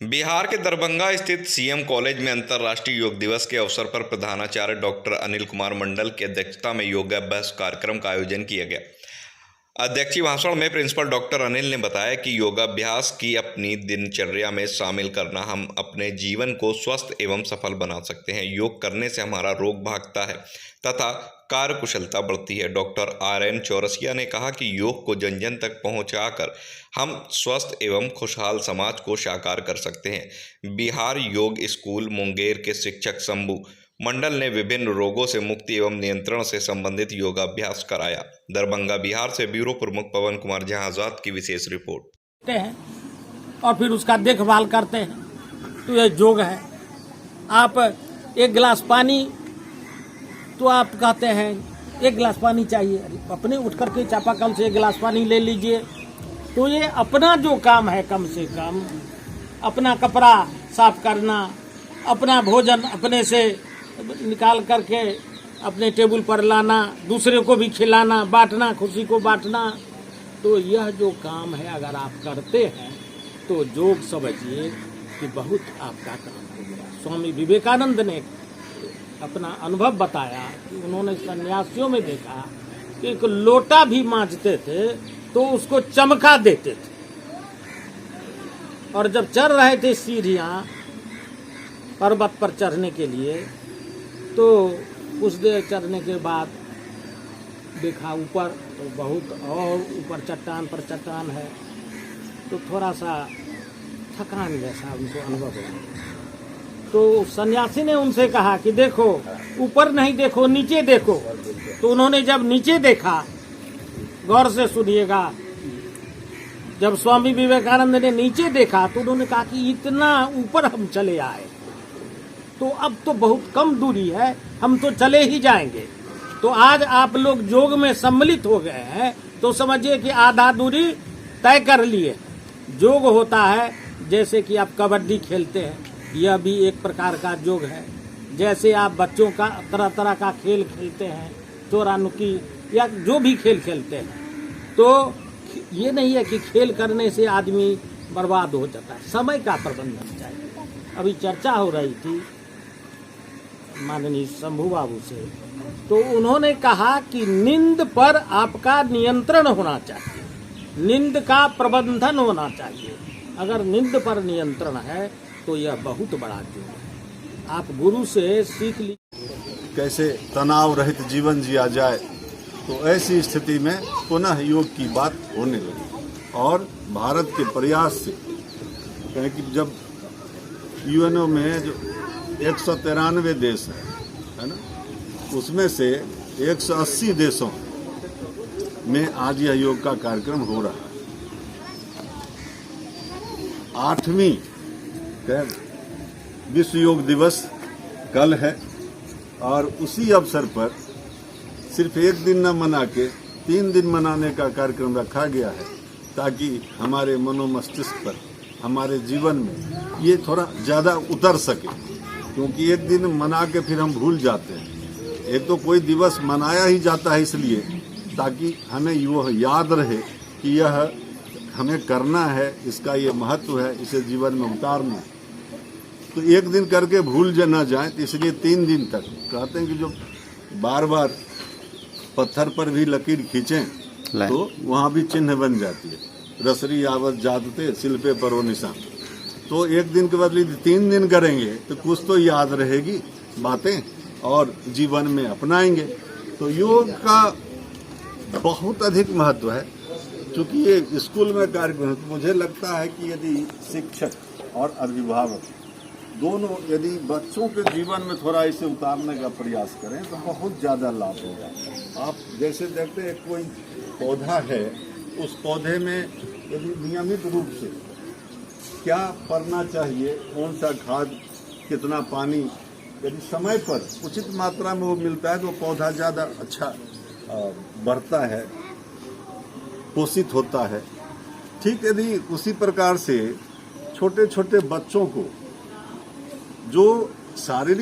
बिहार के दरभंगा स्थित CM college में अंतर्राष्ट्रीय योग दिवस के अवसर पर प्रधानाचार्य डॉक्टर अनिल कुमार मंडल की अध्यक्षता में योगाभ्यास कार्यक्रम का आयोजन किया गया। अध्यक्षीय भाषण में प्रिंसिपल डॉक्टर अनिल ने बताया कि योगाभ्यास की अपनी दिनचर्या में शामिल करना हम अपने जीवन को स्वस्थ एवं सफल बना सकते हैं। योग करने से हमारा रोग भागता है तथा कार्य कुशलता बढ़ती है। डॉक्टर RN चौरसिया ने कहा कि योग को जन जन तक पहुंचाकर हम स्वस्थ एवं खुशहाल समाज को साकार कर सकते हैं। बिहार योग स्कूल मुंगेर के शिक्षक शंभू मंडल ने विभिन्न रोगों से मुक्ति एवं नियंत्रण से संबंधित योगाभ्यास कराया। दरभंगा बिहार से ब्यूरो प्रमुख पवन कुमार जहां आजाद की विशेष रिपोर्ट हैं और फिर उसका देखभाल करते हैं, तो यह योग है। आप एक गिलास पानी, तो आप कहते हैं एक गिलास पानी चाहिए, अपने उठ करके चापाकल से एक गिलास पानी ले लीजिए। तो ये अपना जो काम है, कम से कम अपना कपड़ा साफ करना, अपना भोजन अपने से निकाल करके अपने टेबल पर लाना, दूसरे को भी खिलाना, बांटना, खुशी को बांटना, तो यह जो काम है अगर आप करते हैं तो योग समझिए कि बहुत आपका काम हो गया। स्वामी विवेकानंद ने अपना अनुभव बताया कि उन्होंने सन्यासियों में देखा कि एक लोटा भी मांजते थे तो उसको चमका देते थे, और जब चढ़ रहे थे सीढ़ियां पर्वत पर चढ़ने के लिए, तो कुछ देर चढ़ने के बाद देखा ऊपर तो बहुत और ऊपर चट्टान पर चट्टान है, तो थोड़ा सा थकान जैसा उनको अनुभव हुआ। तो सन्यासी ने उनसे कहा कि देखो, ऊपर नहीं देखो, नीचे देखो। तो उन्होंने जब नीचे देखा, गौर से सुनिएगा, जब स्वामी विवेकानंद ने नीचे देखा तो उन्होंने कहा कि इतना ऊपर हम चले आए, तो अब तो बहुत कम दूरी है, हम तो चले ही जाएंगे। तो आज आप लोग योग में सम्मिलित हो गए हैं, तो समझिए कि आधा दूरी तय कर लिए। योग होता है जैसे कि आप कबड्डी खेलते हैं, यह भी एक प्रकार का योग है। जैसे आप बच्चों का तरह तरह का खेल खेलते हैं, चोरा नुकी या जो भी खेल खेलते हैं, तो ये नहीं है कि खेल करने से आदमी बर्बाद हो जाता है। समय का प्रबंधन चाहिए। अभी चर्चा हो रही थी माननीय शंभू बाबू से, तो उन्होंने कहा कि नींद पर आपका नियंत्रण होना चाहिए, नींद का प्रबंधन होना चाहिए। अगर नींद पर नियंत्रण है तो यह बहुत बड़ा योग है। आप गुरु से सीख लीजिए कैसे तनाव रहित जीवन जिया जाए, तो ऐसी स्थिति में पुनः योग की बात होने लगी। और भारत के प्रयास से, कि जब यूएनओ में जो 193 देश है ना, उसमें से 180 देशों में आज यह योग का कार्यक्रम हो रहा है। 8वीं विश्व योग दिवस कल है, और उसी अवसर पर सिर्फ एक दिन न मना के 3 दिन मनाने का कार्यक्रम रखा गया है, ताकि हमारे मनोमस्तिष्क पर, हमारे जीवन में ये थोड़ा ज़्यादा उतर सके। क्योंकि एक दिन मना के फिर हम भूल जाते हैं। एक तो कोई दिवस मनाया ही जाता है इसलिए ताकि हमें यह याद रहे कि यह हमें करना है, इसका ये महत्व है, इसे जीवन में उतारना है। तो एक दिन करके भूल न जाए, तो इसलिए 3 दिन तक कहते हैं कि जो बार बार पत्थर पर भी लकीर खींचें तो वहाँ भी चिन्ह बन जाती है। रसरी आवत जादते शिल्पे पर वो निशान। तो एक दिन के बदले 3 दिन करेंगे तो कुछ तो याद रहेगी बातें, और जीवन में अपनाएंगे। तो योग का बहुत अधिक महत्व है। चूँकि ये स्कूल में कार्यक्रम, तो मुझे लगता है कि यदि शिक्षक और अभिभावक दोनों यदि बच्चों के जीवन में थोड़ा इसे उतारने का प्रयास करें तो बहुत ज़्यादा लाभ होगा। आप जैसे देखते हैं कोई पौधा है, उस पौधे में यदि नियमित रूप से क्या करना चाहिए, कौन सा खाद, कितना पानी, यदि समय पर उचित मात्रा में वो मिलता है तो पौधा ज़्यादा अच्छा बढ़ता है, पोषित होता है। ठीक यदि उसी प्रकार से छोटे छोटे बच्चों को जो शारीरिक